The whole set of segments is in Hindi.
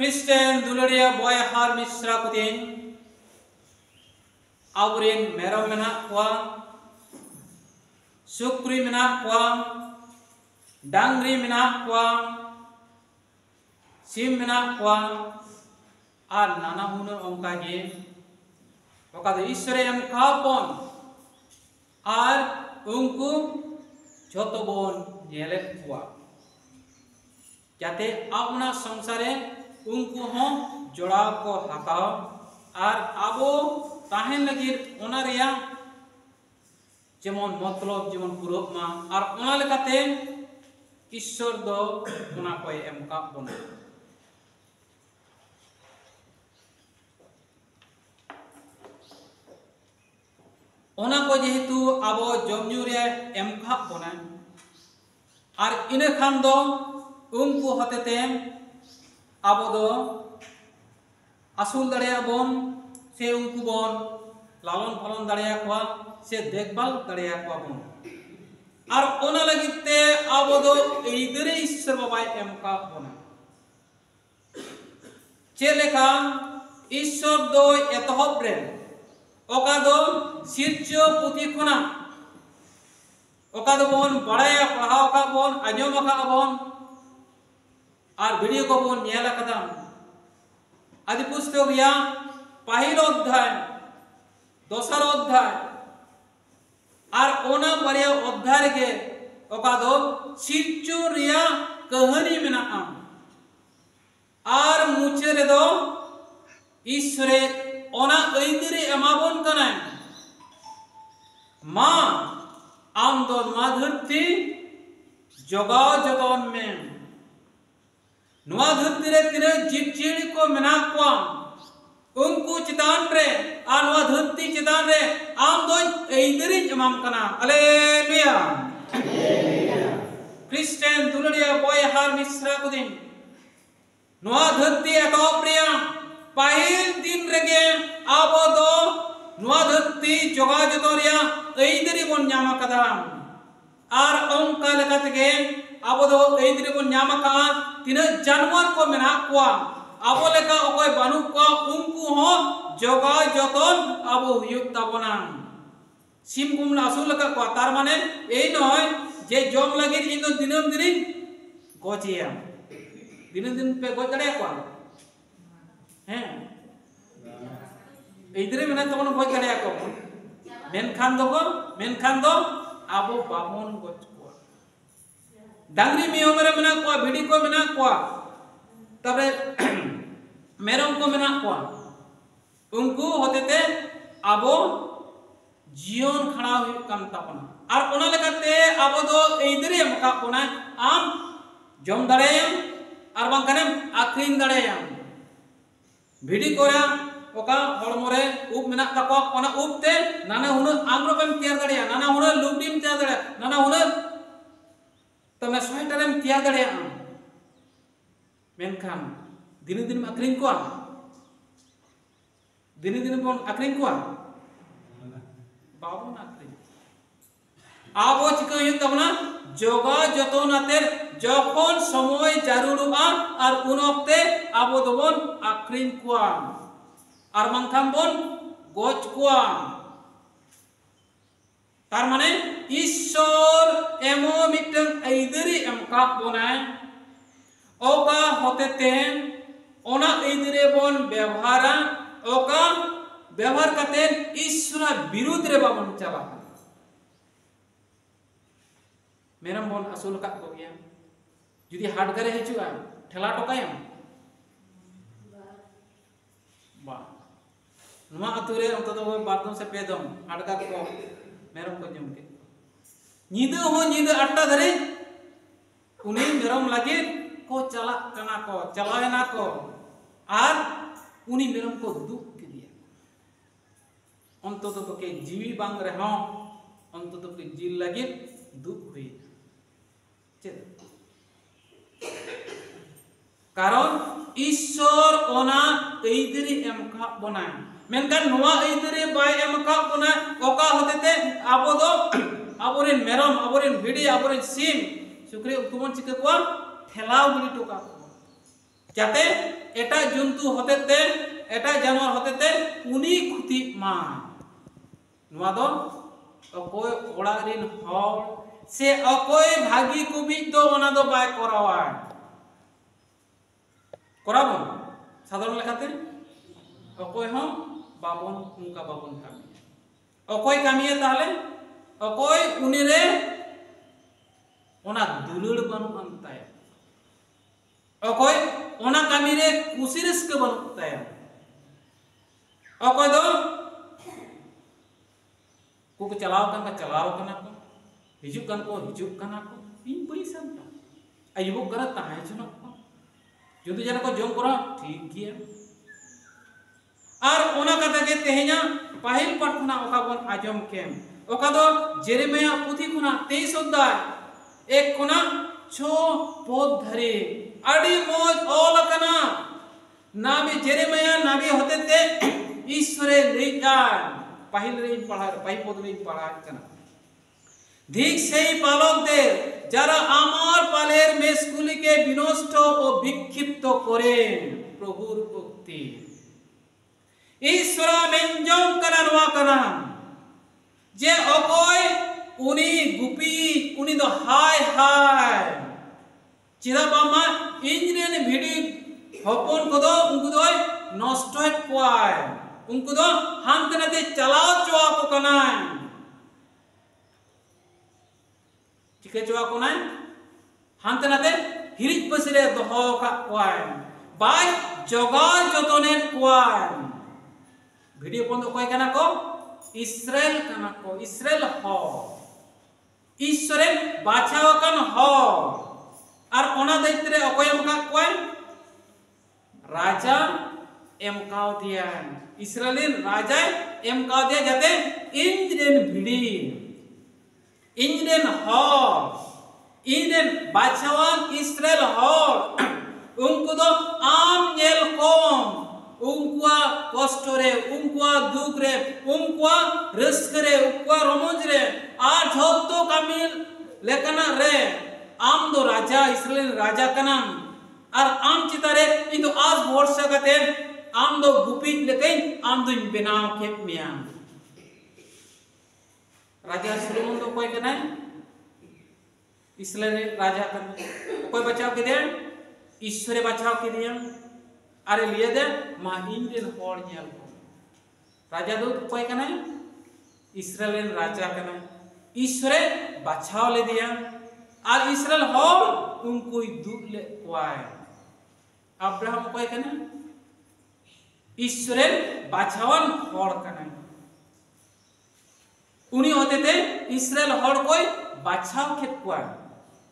Kristen dularia boy har misra kutin aburin merom menak kwa sukri menak kwa dangri menak kwa sim menak kwa ar nana hunur ongka ge oka do ishore em kapon ar ungku joto bon yelet kwa jate apna samsare ungku hon joड़ा को हकाव और आबो ताहें लगी ओना रिया जेमन मतलब जेमन पुरोप मा और ओना लेकाते ईश्वर दो ओना कोई एमका बना ओना को जेहेतु आबो जमन्यू रे एमका बना और इने खान दो उनको हतेते आबो दो आसुल दड़िया बोन से उनको बोन लालन पालन दड़िया कोआ से देखभाल दड़िया कोआ बोन और ओना लगिते आबो दो इधरे ईश्वर बाबाई एमका बोना चेलेका ईश्वर दो एतहब रे ओका दो सिरचो पुथि खुना ओका दो बोन बड़ाया पढ़ाओ का बोन आजम का बोन और वीडियो को बोन नेला कदम आदि पुस्तक रिया पहिल अध्याय दोसर अध्याय और ओना बरिया अध्याय के ओका दो सिरचो रिया कहानी मेना और मुचे रे दो ईश्वरे ओना ऐदिरे एमाबोन कना मा आम दो नवा धरती जगाओ जतन में नवा धरती रे तिने जीव-जीवी को मेना कोआ उनको चितान रे आ नवा धरती चितान रे आम दो ऐदिरे एमाम कना हालेलुया क्रिश्चियन दुलड़िया बॉय हार मिश्रा कुदिन नवा धरती एतोप रिया पहिल दिन रेगे आबो दो नवा धरती जोगा जतोरिया ऐदिरे बोन न्यामा कदा आर ओंका लेकाते आबो दो ऐदिरे बोन न्यामा का तिना जानवर को मेना कोआ आबो लेका ओकोय बानु को उनको हो जोगा जतन आबो हुयुक ताबोना सिम कुमला आसुल लेका को तार माने एई नय जे जम लागि इन दो दिनम दिन गजिया दिन दिन पे गज दड़े को हैं ऐदिरे मेना तबन गज दड़े को मेनखान दो आबो बाबोन गज को डांगरी मियो मेरे मेना को भिडी को मेना को तबे मेरम को मेना को उनको होतेते आबो जीवन खड़ा हुई काम तापना और ओना लेकाते आबो दो ऐदिरे मका कोना आम जम दड़ेयम और बांकाने आखरिन दड़ेयम भिडी कोरा ओका हड़मोरे उप मेना ताको ओना उपते नाना हुन आंग्रोबेम तैयार दड़ेया नाना हुन लुगडीम तैयार दड़ेया नाना हुन तमे स्वेटरम तैयार दड़ेया मेनखान दिन दिन आखरिन कोआ दिन बोन आखरिन कोआ बाबू आखरिन आबो चिका हुई तबना जोगा जतनातेर जखन समय जारुरुआ और उन वक्ते आबो दोबन आखरिन कोआ और मांखाम बोन गज कोआ तार माने ईश्वर एमो मिटन ऐदिरे एमका बोनाय ओका होतेते ओना ऐदिरे बोन व्यवहारा ओका व्यवहार करते ईश्वर विरुद्ध रे बाबन चला मेरम बोन आसुल का को गया जुदी हाट करे हिजुआ ठेला टोकायम बा नुआ अतुरे अंत दो बारदम से पेदम हाट का को मेरम को जम के नीदो हो नीदो अट्टा धरे उनी मेरम लागे को चला कना को चलावेना को आर उनी मेरम को दुख के दिया अंत तो के जीवी बांग रे हां अंत तो के जील लागे दुख हुई कारण ईश्वर ओना ऐदिरे एमका बनाय मेनकान नोआ ऐदिरे बाय एमका बना ओका होतेते आबो दो आबोरेन मेरम आबोरेन भिडी आबोरेन सिम सुक्री तुमन चिके को ठेलाव गिरी टोका जाते एटा जंतु होतेते एटा जानवर होतेते उनी खुती मा नुआ दो अकोय ओड़ा रिन हर से अकोय भागी कुबी दो ओना दो बाय करावा कराबो साधारण लेखाते अकोय हो बाबन उनका बाबन कामी अकोय कामिया ताहले अकोय उनी रे ओना दुलुड़ बनु अंताय अकोय ओना कामी रे खुशी रस्क बनुताय अकोय दो को चलाव कना को हिजुक कन को हिजुक कना को इन पैसा आयुब करा ताहे जनो जुदि जन को जोम करा ठीक गया और ओना कथा के तेहेना पाहिल पाठ खुना ओका बन आजम केम ओका दो जेरेमिया पुथी खुना 23 अध्याय एक खुना 6 पद धरे अड़ी मोज ओल कना नाबी जेरेमिया नाबी होते ते ईश्वरे लेजान पाहिल रे पढ़ा पाहि पद रे पढ़ा कना धिक सेई पालकদের যারা আমার পালের মেষগুলিকে বিনষ্ট ও বিক্ষিপ্ত করেন প্রভুর ভক্তি ईश्वरा मेंजों कना नवा कना जे अकोय उनी गुपी उनी दो हाय हाय चिदा बामा इंजरेन भिडी हपन को दो उनको दो नष्ट है क्वाय उनको दो हांत नदे चलाओ चुआ को कना चिके चुआ को ना हांत नदे हिरिज बसरे दोहो का क्वाय बाय जोगार जोतोने क्वाय भिडियो पन कोई कना को इस्राएल कना को इस्राएल हो ईश्वरे बाछाव कन हो और ओना दैत्रे अकोय एमका कोय राजा एमकाव दिया इस्राएलिन राजा एमकाव दिया जाते इंद्रेन भिडी इंद्रेन हो इंद्रेन बाछावान इस्राएल हो उनको दो आम नेल कोम उनका कष्ट रे उनका दुख रे उनका रस्क रे उनका रोमांच रे आर झोतो कामिल लेकना रे आम दो राजा इस्राएल राजा कनाम और आम चितारे इन दो आज वर्षा कते आम दो गुपी लेकिन आम दो बिनाव के मिया राजा सुलेमान दो कोई कना इस्राएल राजा कना कोई बचाव के दे ईश्वरे बचाव के दिया अरे लिए दे मा इंडियन होड़ नेल को राजा दो कोई कना इस्राएल राजा कना ईश्वरे बचाव ले दिया और इस्राएल होड़ उनको दूध ले क्वाय अब्राहम कोई कना ईश्वरे बचावन होड़ कना उनी होते थे इस्राएल होड़ कोई बचाव के क्वाय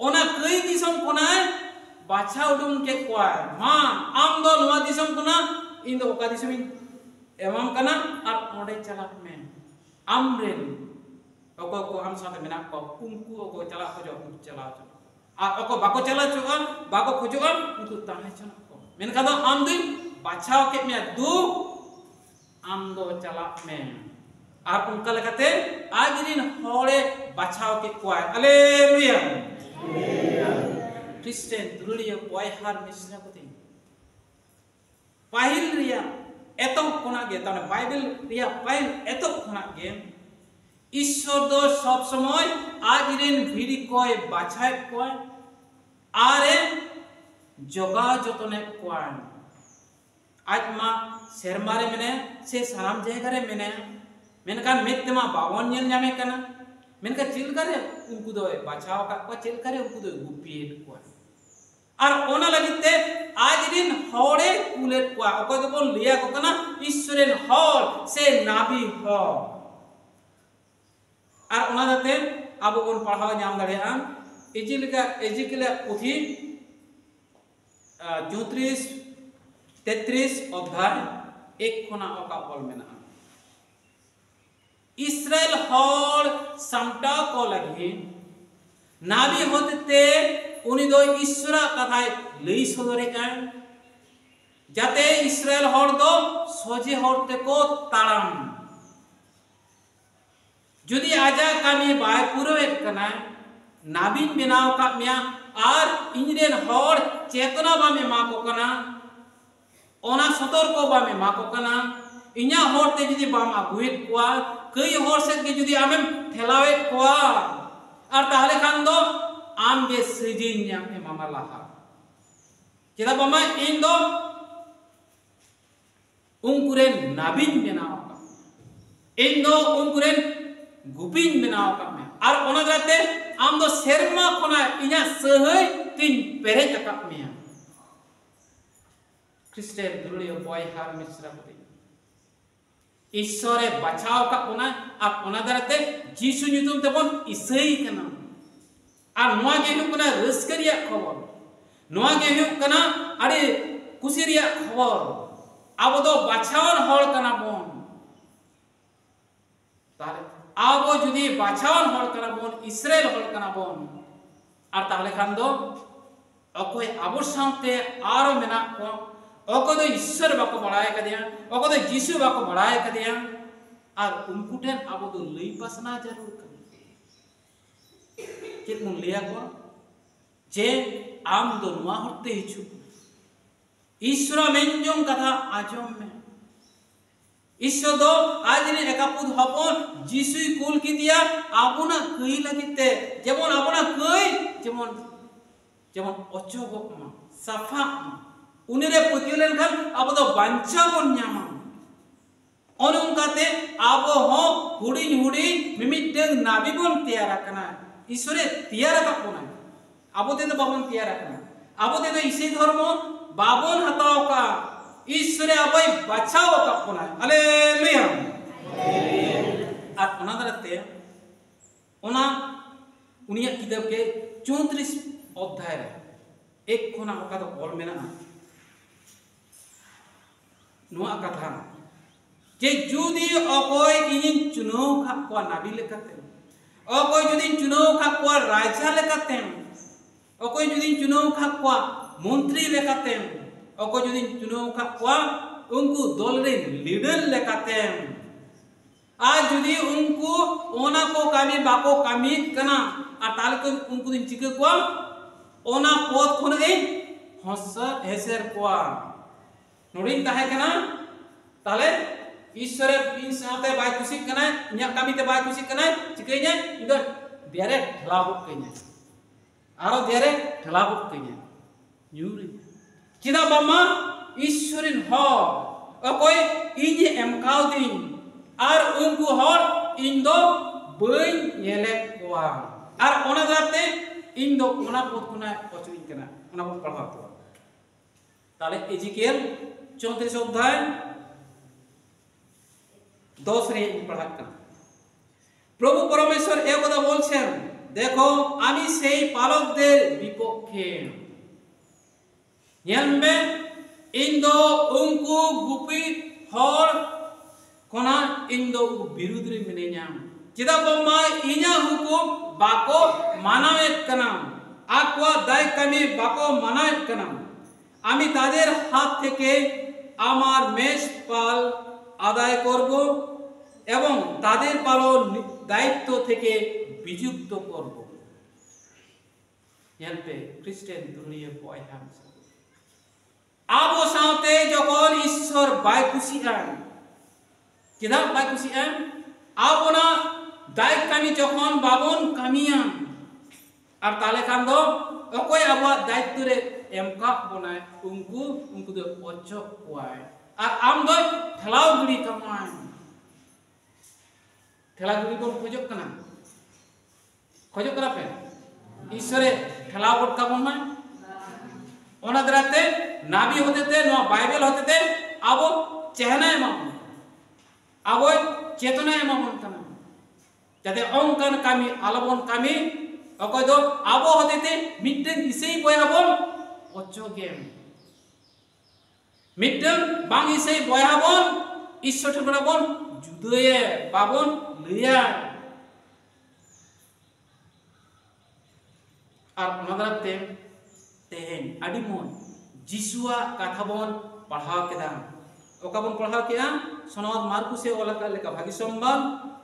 ओना कई दिसम कोना बाछा उडुम के क्वाय मां आम दो नवा दिसम कुना इन दो ओका दिसम एवं कना और ओडे चला में आमरेन ओको को हम साथे मेना को उनको ओको चला खोजो चला आ ओको बाको चला चुआ बाको खोजो उनको ताहे चला को मेनका दो आम दिन बाछाव के में दू आम दो चला में और उनका लगाते आज दिन होड़े बाछाव के क्वाय हालेलुया क्रिश्चियन दुरुलिया पॉय हार मिश्रा को दिन पाहिल रिया एतो कोना गे ताने बाइबल रिया पाहिल एतो कोना गे ईश्वर दो सब समय आज रिन भिडी कोय बाछाय कोय आरे जोगा जतने कोय आज मा शर्मारे मने से साराम जयगा रे मने मेनकान मेत्तेमा बावन नेल नामे कना मेनका चिल करे उनको दो बाछाव का को चिल करे उनको दो गुपीट कोय और ओना लगिते आज दिन होड़े कुलेट कोआ ओको तो बोल लिया को कना ईश्वरेन होड़ से नाबी हो और ओना दते आबो बोन पढ़ाव नाम दाड़ेया एजिकिल पुथी 34 33 अध्याय एक खोना ओका बोल मेना इस्राएल होड़ समटा को लगी नाबी होते उनी दो ईश्वरा कथा लई सदरे कान जाते इस्राएल होड़ दो सोजे होड़ते को ताड़ाम जुदी आजा कामी बाय पुरोवेट कना नाबिन बेनाव का मिया और इंजरेन हर चेतना बामे मा को कना ओना सतर्क बामे मा को कना इन्या हरते जुदी बाम आगुएत कोआ कई हर से के जुदी आमेम ठेलावेत कोआ और ताहले खान दो आम गे सजिन न्याम एमामा लाहा चेदा बामा इन दो उनकुरेन नाबिन बनाव का इन दो उनकुरेन गुपिन बनाव का में और ओना जाते आम दो सेरमा कोना इन्या सहय तीन पेरे तक में क्रिस्टियन दुलियो बॉय हार मिश्रा को ईश्वरे बचाव का ओना आप ओना दरते जीसु ᱧᱩᱛᱩᱢ तेबन ईसई कना और नोआ गे हुक कना रस्करिया खबर नोआ गे हुक कना अरे कुसिरिया खबर आबो दो बचावन हर कना बोन ताले आबो जुदी बचावन हर कना बोन इस्राएल हर कना बोन और ताले खान दो अकोय आबो साथे आरो मेना को अको दो ईश्वर बाको बड़ाय कदिया अको दो जीसु बाको बड़ाय कदिया और उनको ठेन आबो दो लई पासना जरूर कर चेत मुन लिया को जे आम दो नोआ हरते हिचु ईश्वर मेंजों कथा आजम में ईश्वर दो आज ने एकापुद हपन जीसु कुल की दिया आबोना कई लगिते जेमन आबोना कई जेमन जेमन अचोगो मा सफा मा उनिरे पुतिलेन खान आबो दो बांचा बन न्यामा अनुंकाते आबो हो हुडिन हुडिन मिमिटें नाबी बन तैयार करना ईश्वरे तैयार का पोना आबो ते तो बाबन तैयार करना आबो ते तो इसी धर्म बाबन हताओ का ईश्वरे आबो बचाओ का पोना हालेलुया और ओना दरते ओना उनिया किताब के 34 अध्याय एक कोना का तो ऑल मेना नोआ कथा जे जुदी अकोय इनिन चुनाव खा को नाबी लेकाते अकोय जुदी चुनाव खा को राजा लेकाते अकोय जुदी चुनाव खा को मंत्री लेकाते अकोय जुदी चुनाव खा को उनको दल रे लीडर लेकाते आज जुदी उनको ओना को कामी बाको कामी कना आ ताल को उनको दिन चिके को ओना पद खुन ए हस हेसर को नोडिन ताहे कना ताले ईश्वर इन साथे बाय खुशी कना इन्या कामी ते बाय खुशी कना चिकैnya इदो देरे ठलाबुक कइnya आरो देरे ठलाबुक कइnya यूरी चिदा बामा ईश्वरिन हो अकोय इनि एमकाव दिन और उनको हर इन दो बई येले कोआ और ओना जाते इन दो ओना पद कुना पचुइन कना ओना पद पढ़ा तो ताले एजिकियल 34 अध्याय 10 रे पढ़ा करना प्रभु परमेश्वर एक কথা বলছেন দেখো আমি সেই পালকদের বিপক্ষে নেলবে ইন্দো উনকু গুপি হর কোনা ইন্দো বিরুদ্ধে মিনে냐 চিদা বম্মা ইনা হুকুম বাকো মানায়েত কানা আকওয়া দায় কামি বাকো মানায়েত কানা আমি তাদের হাত থেকে আমার মেষ পাল আদায় করব এবং তাদের পালন দায়িত্ব থেকে বিযুক্ত করব হেল্পে খ্রিস্টান দুনিয়া বয় হাম আবো সাথে যখন ঈশ্বর বাই খুশি আন কিদা বাই খুশি আন আবো না দায়িত্ব আমি যখন বাবন কামিয়ান আর তালে কান্দ অকয় আবো দায়িত্ব রে एमका बनाए उनको दो ओचो कुआए और आम दो ठेलाव गुड़ी कमाए ठेला गुड़ी को खोजो कना पे ईश्वरे ठेलाव गुड़ का बनाए ओना दराते नाबी होते थे नो बाइबल होते थे अब चेहना एमा अब चेतना एमा कना जाते अंकन कामी आलबन कामी अकोय दो आबो होते थे मिटन इसेई बयाबन ओचो गेम मिटन बांग इसे बयाबन ईश्वर ठेबना बन जुदये बाबन लिया और नगरते तेन अडिमोन जिसुआ कथा बन पढ़ाव केदा ओका बन पढ़ाव केदा सनद मार्कुसे ओलाका लेका भागी संबंध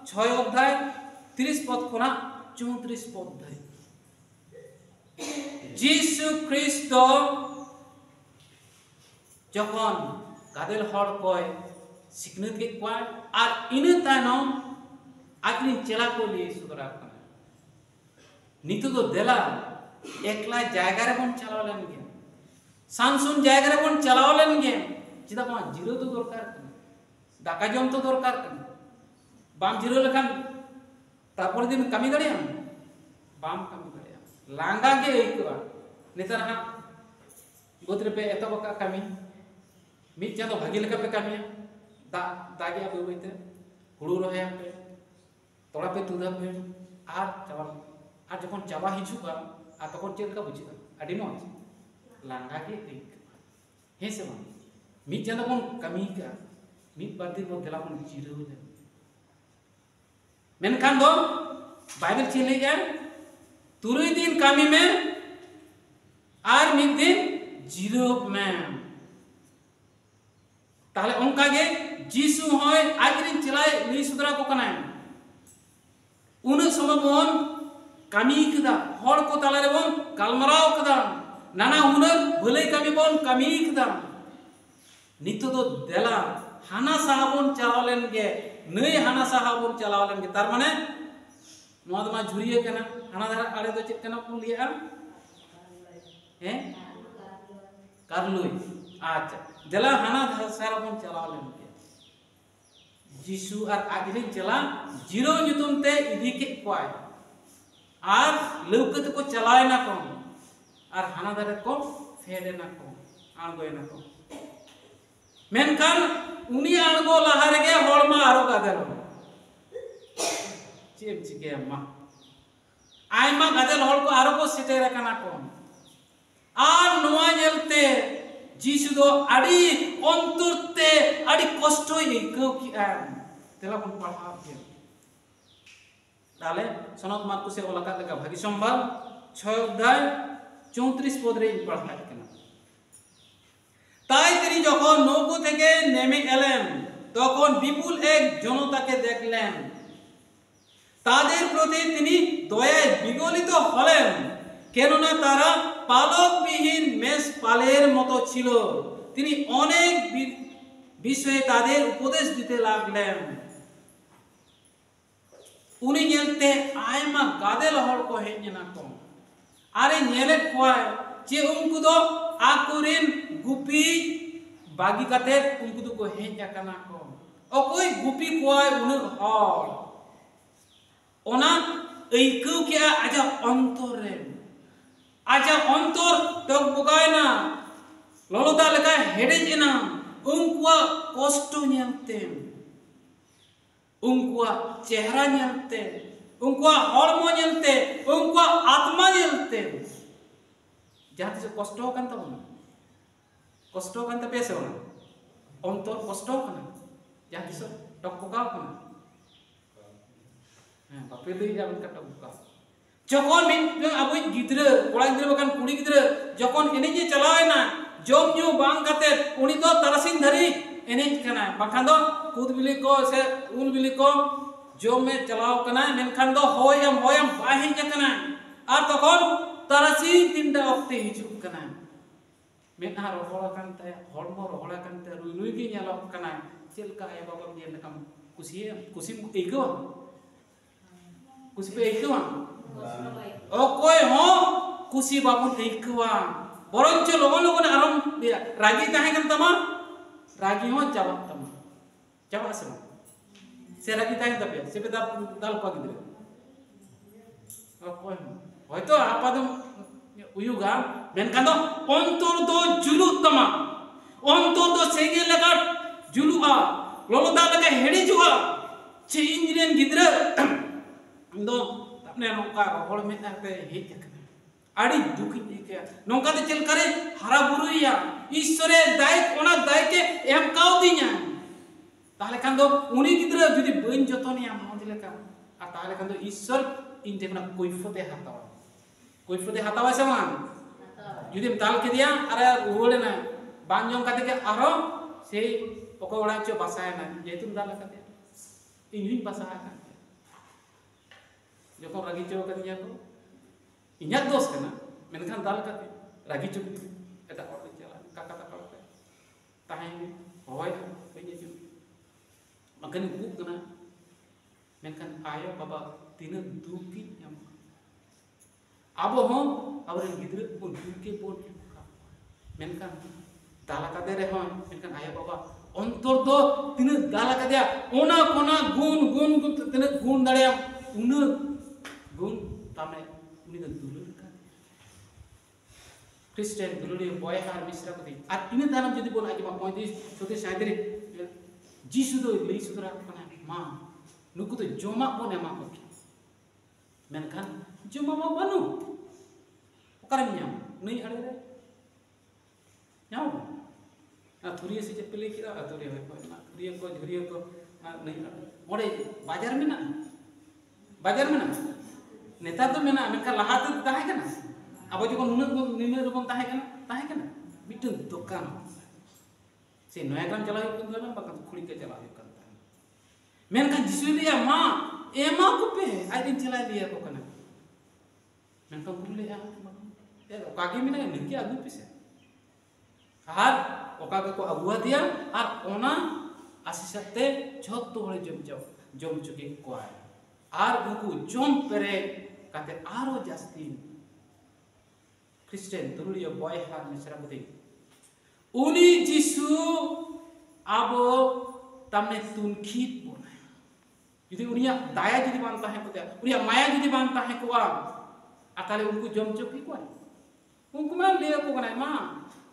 6 अध्याय 30 पद खोना 34 पद जीसु ख्रिsto जखन गादेल हर कोय सिकनत के कोय और इन तायनम आखिरी चेला को लिए सुदरा कना नितो तो देला एकला जायगा रे बन चलावलेन गे सानसुन जायगा रे बन चलावलेन गे चिदा बा जीरो तो दरकार कना दाका जम तो दरकार कना बाम जीरो लेखान तारपर दिन कमी दाड़िया बाम कमी दाड़िया लांगा गे एइकवा नेतार हा गोत्रे पे एतो बका कमी मिट चांदो भागी लेका पे कमी दागे पे बइते हुड़ू रहे पे तोड़ा पे तुदा पे आर चावा आर जखन चावा हिजुगा आ तखन चेलका बुझिगा आडी मज लांगा गे एइकवा हे से बा मिट चांदो बन कमी का मिट बार दिन बन देला बन जिरो ले मेनखान दो बाइबल चले गया तुरुई दिन कामी में आर मिद दिन जीरो में ताले उनका गे जीसु होय आखिरी चलाए लई सुदरा को कनाय उन समय बन कामी कदा हर को ताला रे बन गालमराव कदा नाना हुनर भले कामी बन कामी कदा नितो दो देला हाना साहबन चलावलेन गे नई हाना साहबन चलावलेन गे तार माने नोआ मा झुरिए कना हाना धारा आड़े दो चेक कना को लिया हैं कारलुई अच्छा देला हाना साहबन चलावलेन गे जीसु और आखिरी चला जीरो nyutum te इदी के कोय और लौकत को चलाए ना को और हाना धारा को फेडे ना को आंगोय ना को मेनखान उनी आंगो लहा रेगे हड़मा आरो गादेल चेम चिके मा आयमा गादेल हड़ को आरो को सेटेर काना को आर नोआ नेलते जीसु दो आडी अंतरते आडी कष्ट एइकौ कि तेला कोन पढ़ा के ताले सनद मार्कुसे ओलाका लेका भागी संभाल 6 अध्याय 34 पद रे पढ़ा के তাই তিনি যখন নৌকো থেকে নেমে এলেন তখন বিপুল এক জনতাকে দেখলেন তাদের প্রতি তিনি দয়ায় বিগলিত হলেন কেননা তারা পালকবিহীন মেষ পালের মতো ছিল তিনি অনেক বিষয়ে তাদের উপদেশ দিতে লাগলেন উনি ñelte আয়মা গাদেল হড় को हेज ना को আরে ñele কয় যে उनको दो आकुरिन गुपी बागी काते उनको दो को हेज आकना को अकोय गुपी कोय उन हर ओना एइकौ के आजा अंतर रे आजा अंतर टक बगायना ललदा लेका हेडेजना उनकुआ कष्ट ñelte उनकुआ चेहरा ñelte उनकुआ हड़मो ñelte उनकुआ आत्मा ñelte जहाँ से कष्ट होकन तब कष्ट होकन तब ऐसे होना अंतर कष्ट होकन जहाँ से टपका होकन बापे ले जा उनका टपका जखन मिन अबुई गिद्रे कोड़ा गिद्रे बकन कुड़ी गिद्रे जखन एने जे चलाए ना जम न्यू बांग काते उनी दो तरसिन धरी एने कना बखान दो कूद बिली को से उल बिली को जम में चलाओ कना मेनखान दो होयम बाहि जकना और तखन तरसी तिनटा अक्ते हिजुक कना मेना रोहड़ा कानते हड़मो रोहड़ा कानते रुई की नेलक कना चेलका ए बाबा ने नकम कुसी एइकवा कुसी पे एइकवा ओकोय हो कुसी बाबू एइकवा बरंच लगन आरम रागी ताहे कन तमा रागी हो चाबा से रागी ताहे तबे से पे दाल को गिदरे ओकोय होयतो आपादम उयुगा मेनखान दो अंतर दो जुलु तमा अंतर दो सेगे लगा जुलुआ लोलोदा लगा हेडिजुआ चे इंजिनियर गिदरे दो अपने नोका रोहड़ में ताते हेज कना आड़ी दुखी के नोका ते चल करे हरा बुरुइया ईश्वरे दाय ओना दाय के एम काउ दिया ताले खान दो उनी गिदरे जदी बइन जतनिया मोदिलेका आ ताले खान दो ईश्वर इन देखना कोइफते हातावा से मान जुदी ताल के दिया अरे उड़े ना बांजों का के आरो से पकोड़ा चो बसाया ना जेतुम दाल का इंग्लिश भाषा है जो को रागी चो कर दिया को इन्या दोस्त करना मेनखान दाल काते रागी चुप एटा और चला काका ताका पे ताहे होय बनी जो मकन बुक कना मेनखान आयो बाबा तीन दुकी हम अब हम अब गिद्र बन दुके बन मेनखान दाल काते रे होय मेनखान आयो बाबा अंतर दो तीन दाल काते ओना कोना गुण गुण तीन गुण दाड़े उन गुण तामे उनी द दुलुर का क्रिश्चियन दुलुरी बॉय हार मिश्रा को दी आ इन दानम जदि बोल आगे 35 36 37 जीसु दो लई सुदरा कना मा नुकु तो जोमा बोन एमा को मेनखान जोमा मा बनु ओकरम न्याम नहीं हड़े रे न्याम आ थुरिया से चपेले किरा अतुरे होय ना थुरिया को झुरिया को नहीं मोड़े बाजार में ना नेता तो मेना मेनका लहाते ताहे कना अब जो नुन रकम ताहे कना मिटन दुकान से नयागाम चला हुई बाकन खुड़ी के चला हुई मेनका जिसु लिया मा एमा को पे आई दिन चला लिया को कना मेनका बुले आ कागे मेना निके आगु पे से हार ओका को अगुआ दिया और ओना आशीषते झोतो हळे जम चुके को आए आर उनको जम पेरे काते आरो जास्ती क्रिश्चियन दुरुलिया बॉय हार मिश्रा बदे उनी जिसु आबो तमने तुनखीत बोना यदि उनिया दाया यदि मानता है पता उनिया माया यदि मानता है को आताले उनको जम चुकी को उनको मैं ले को गना मां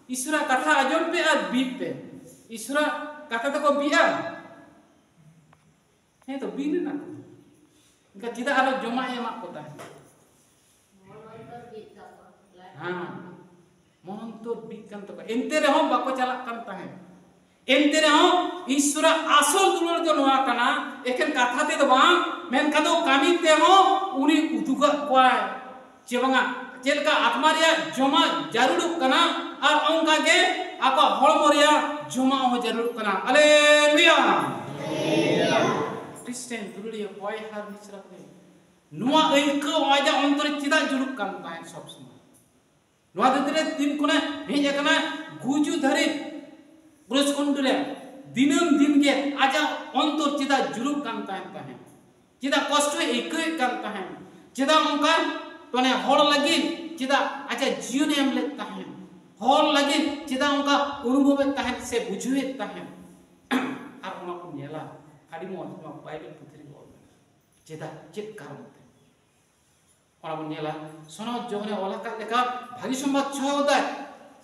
ईश्वरा कथा अजम पे और बीप पे ईश्वरा कथा तो को बिया है तो बीन ना इनका चिदा आलो जमा एमा होता है हाँ मन तो बीकन तो एंते रे हम बाको चला करता है एंते रे हम ईश्वर आसल दुलर जो नवा कना एखन कथा ते तो बांग मेन कदो कामी ते हो उनी उदुगा कोय चेबंगा चेलका आत्मा रे जमा जरूर कना और अंका के आको हळमो रे जमा हो जरूर कना हालेलुया क्रिश्चियन दुरुलिया बॉय हार मिश्रा को नुआ एंको आजा अंतर चिदा जुरुक कान ताय सब समय नुआ दतरे दिन कोना हेज एकना गुजु धरे ब्रस कुंडले दिनम दिन के आजा अंतर चिदा जुरुक कान ताय ताहे चिदा कष्ट एकै कान ताहे चिदा उनका तने हळ लागि चिदा आजा जीवन एम ले ताहे हळ लागि चिदा उनका अनुभव ताहे से बुझुए ताहे आर उना को नेला आदि मो बाइबल पुथरी बोल चेदा चेक कारण ओना बन नेला सोना जोने ओला का लेका भागी संवाद 6 अध्याय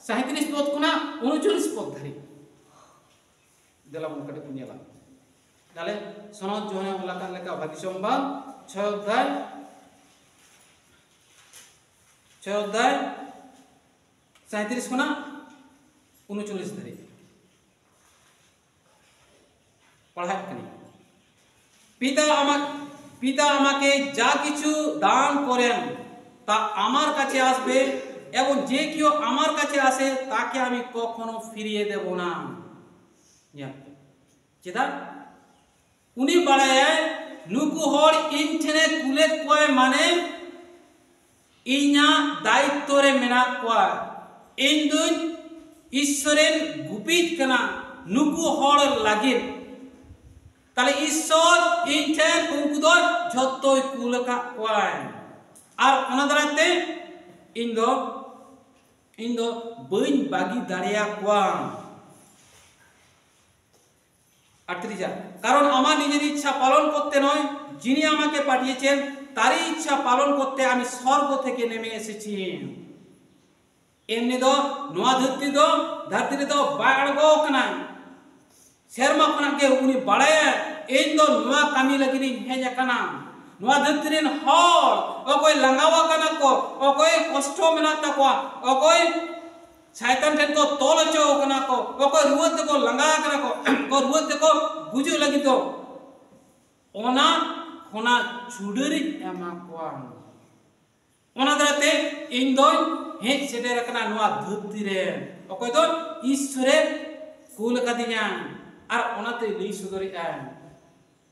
37 पद कोना 39 पद धरी देला बन कटे नेला ताले सोना जोने ओला का लेका भागी संवाद 6 अध्याय 37 कोना 39 धरी पढ़ाई करी पिता আমাকে যা কিছু দান করেন তা আমার কাছে আসবে এবং যে কেউ আমার কাছে আসে তাকে আমি কখনো ফিরিয়ে দেব না চেদা উনি বাড়ায় নুকু হর ইনঠেনে কুলে কয় মানে ইñা দায়িত্বরে মেনা কয় ইন দুই ঈশ্বরের গুপিত কানা নুকু হর লাগে ताले ईश्वर इनठेन उनको दो झोतो कुल का कोय और ओना दराते इन दो बइन बागी दाड़िया कोआ अट्रिजा कारण आमार निजेर इच्छा पालन करते नय जिनि आमाके पाठिয়েছেন तारी इच्छा पालन करते आमी स्वर्ग थेके नेमे एसेछि एमनि दो नोआ धरती दो बाड़गो कना सेरमा खना के उनी बाड़ाया इन दो नुआ कामी लगिनी हेज कना नुआ धरतीरेन हर अकोय लंगावा कना को अकोय कष्ट मेना तको अकोय शैतान ठेन को तोल चो कना को अकोय रुवत को लंगा कना को रुवत को गुजु लगी तो ओना खोना छुडरी एमा को ओना दराते इन दो हेज सेटेर कना नुआ धरतीरे अकोय दो ईश्वरे कुल कदिया और ओनाते लई सुदरी आ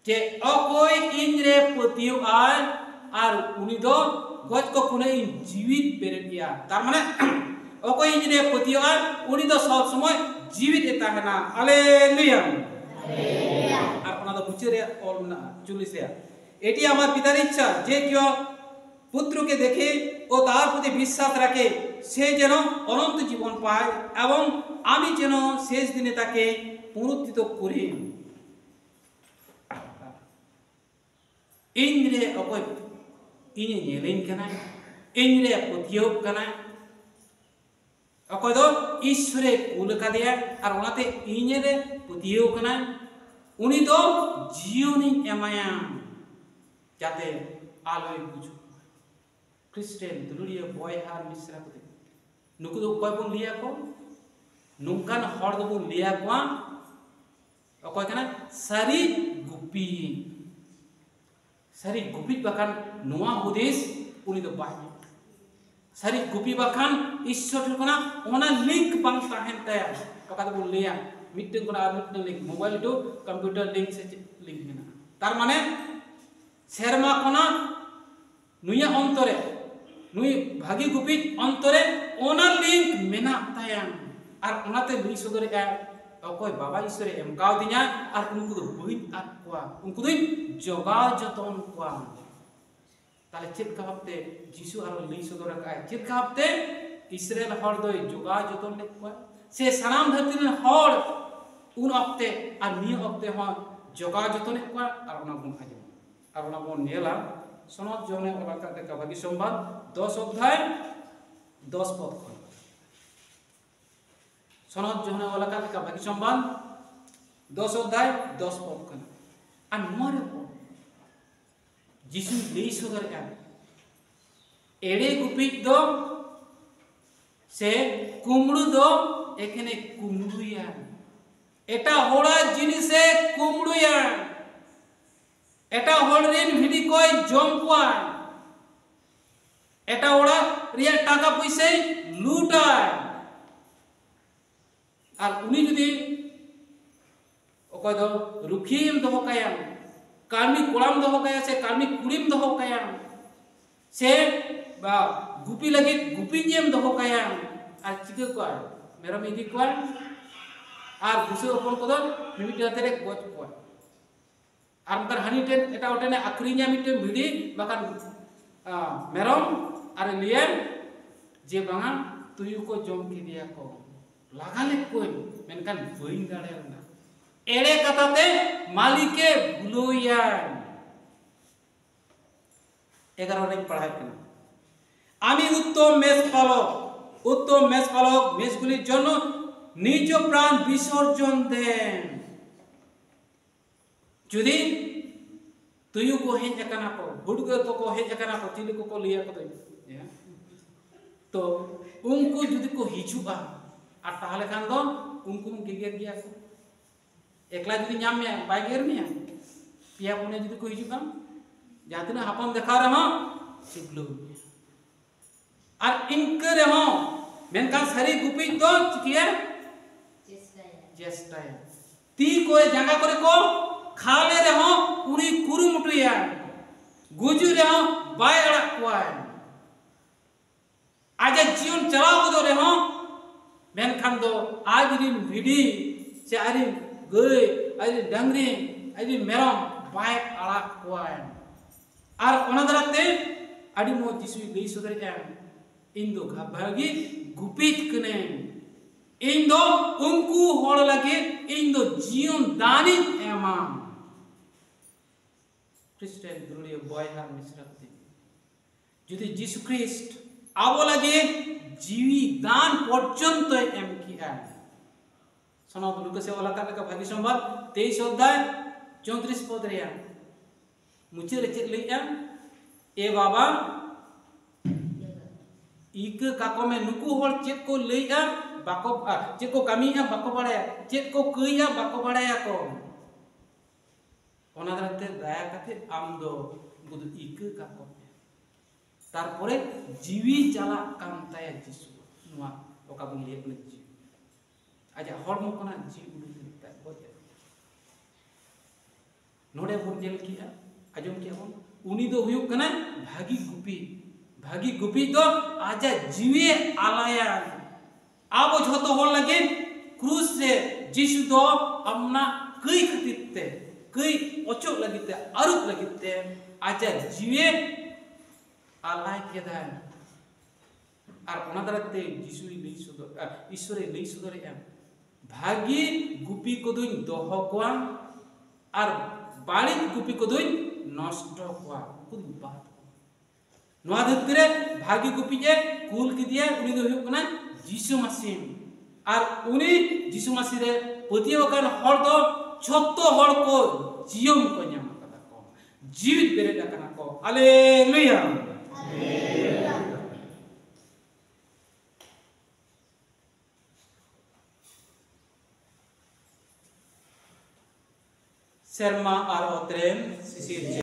जे अकोय इनरे पतियो आय और उनी दो गज को कुने जीवित बेरेटिया तार माने अकोय इने पतिया उनी दो सब समय जीवित ताहेना हालेलुया हालेलुया আর ওনা তো বুঝরে অল না চুলিছে এটি আমার পিতার ইচ্ছা যে কেউ পুত্রকে দেখে ও তার প্রতি বিশ্বাস রাখে সে যেন অনন্ত জীবন পায় এবং আমি যেন শেষ দিনে তাকে পুনরুত্থিত করি ইনরে অকয় ইনি নেলেন কানা ইনরে পতিও কানা অকয় দো ঈশ্বরে কুলকা দেয়া আর ওনাতে ইনরে পতিও কানা উনি তো জীবনী এমায়া যাতে আলোয় বুঝু খ্রিস্টান দুলুরিয়া বয়হার মিশ্রা কতে নুকু দো কয় বন লিয়া কো নুকান হর দো বন লিয়া কোয়া অকয় কানা সারি গুপি বাকান নোয়া হুদেশ উনি দো বাহি সারি গুপি বাকান ঈশ্বর ঠিকানা ওনা লিংক বাং তাহেন তায়া অকা দো বন লিয়া মিটিং কোনা আর meeting link mobile to computer link সে লিংক মেনা তার মানে সেরমা কোনা নুইয়া অন্তরে নুই ভাগি গুপি অন্তরে ওনা লিংক মেনা তায়া আর ওনাতে লুই সদরে অকয় বাবা ঈশ্বরে এমকাও দিনা আর উনকু দো বহিন আকওয়া উনকু দই জগা যতন কোয়া তাহলে চেত কাবতে যিশু আর লুই সদরে কায় চেত কাবতে ইসরায়েল হর দই জগা যতন লে কোয়া সে সানাম ধরতিন হর উন অক্তে আর নিয় অক্তে হ জগা যতন কোয়া আর ওনা গুণ আজম আর ওনা বন নেলা সনদ জনে ওলাকা দেখা ভাগী সংবাদ 10 অধ্যায় 10 পদ খন সনদ জনে ওলাকা দেখা ভাগী সংবাদ 10 অধ্যায় 10 পদ খন আর মরে যিশু লেই সদর এড়ে গুপি দো সে কুমড়ু দো এখানে কুমড়ুইয়া এটা হোড়া জিনিসে কুমড়ুইয়া এটা হড়রিন ভিডি কই জম কোয়া এটা ওড়া রিয়া টাকা পয়সাই লুটায় আর উনি যদি অকয় দো রুখিম দহ কায়াম কার্মি কোড়াম দহ কায়া সে কার্মি কুড়িম দহ কায়াম সে বা গুপি লাগি গুপি জেম দহ কায়াম আর চিকে কোয়া মেরম ইদি কোয়া আর বুসে ওপর কদর মিমিটি হাতেরে গজ কোয়া আর মকার হানি টেন এটা ওটেনে আক্রিnya মিটেন ভিডি বাকান মেরম আর লিয়ে যে বাঙা তুইও কো জম কি দিয়া কো লাগালে কই মেনকান বইন দাড়ে না এড়ে কথাতে মালিকে ভুলোইয়া 11 রে পড়াই কেন আমি উত্তম মেষ পালক মেষগুলির জন্য নিজ প্রাণ বিসর্জন দেন যদি তুইও কো হেজ কানা কো বুড়গো তো কো হেজ কানা কো চিলি को लिया को तो उनको যদি কো হিজুবা আর তাহলে খান দো उनको গেগের গিয়া কো একলা যদি নাম মে বাইগের মিয়া পিয়া পুনে যদি কো হিজুবা যাতে হাপন দেখা রে হ্যাঁ সিগলো আর ইনকে রে হ্যাঁ মেনকা সারি গুপি তো চিকিয়া চেষ্টায় ती कोई जगह करे को खाले रे हो उनी कुरुमुटुया गुजु रे हो बाय अड़ा कोय आज जीवन चलाव दो रे हो मेन खान दो आज दिन भिडी से आरी गय आरी डंगरी आरी मेरम बाय अड़ा कोय आर ओना दराते आडी मो जिसु लई सदर एम इंदो घाभागी गुपित कने इंदो उनको होड़ लगे इंदो जीवन दानी एमा খ্রিস্টান দুলিয়ে বয়হার মিশ্রাতে যদি যিশু খ্রিস্ট আবো লাগে জীবী দান পর্যন্ত এম কি আয় সনদ লুকাসে ওলাকা লেখা ভাগী সংবাদ 23 অধ্যায় 34 পদ রে মুচে রে চেক লইয়া এ বাবা इक काको में नुकु होड़ चेत को लइया बाको चेत को कामिया बाको बाड़ाया चेत को कइया बाको बाड़ाया को ओना दरते दया काते आम दो बुदु इक काको तारपरे जीवी चाला कांताया जिसु नुआ ओका बुन लिये को जी आजा हड़मो कोना जी उडु ता बोते नोडे बुन जेल किया आजम किया बोन उनी दो हुयु कना भागी गुपी दो आजा जीवे आलाया आबो झोतो होल लगे क्रूस से जिसु दो अपना कई खतिते कई ओचोक लगिते अरुप लगिते आजा जीवे आलाय केदा और ओना दराते जिसु लई सुदर ईश्वरे लई सुदर एम भागी गुपी को दुई दोहो कोआ और बाड़ी गुपी को दुई नष्ट कोआ कुछ बात नवा धरती रे भागी गुपी जे कूल की दिया उनी दो हुयो कना जीसु मसीह और उनी जीसु मसीह रे पतियो कान हर दो छत्तो हर को जियम को ᱧᱟᱢ कदा को जीवित बेरेद कना को hallelujah Serma ar otren sisir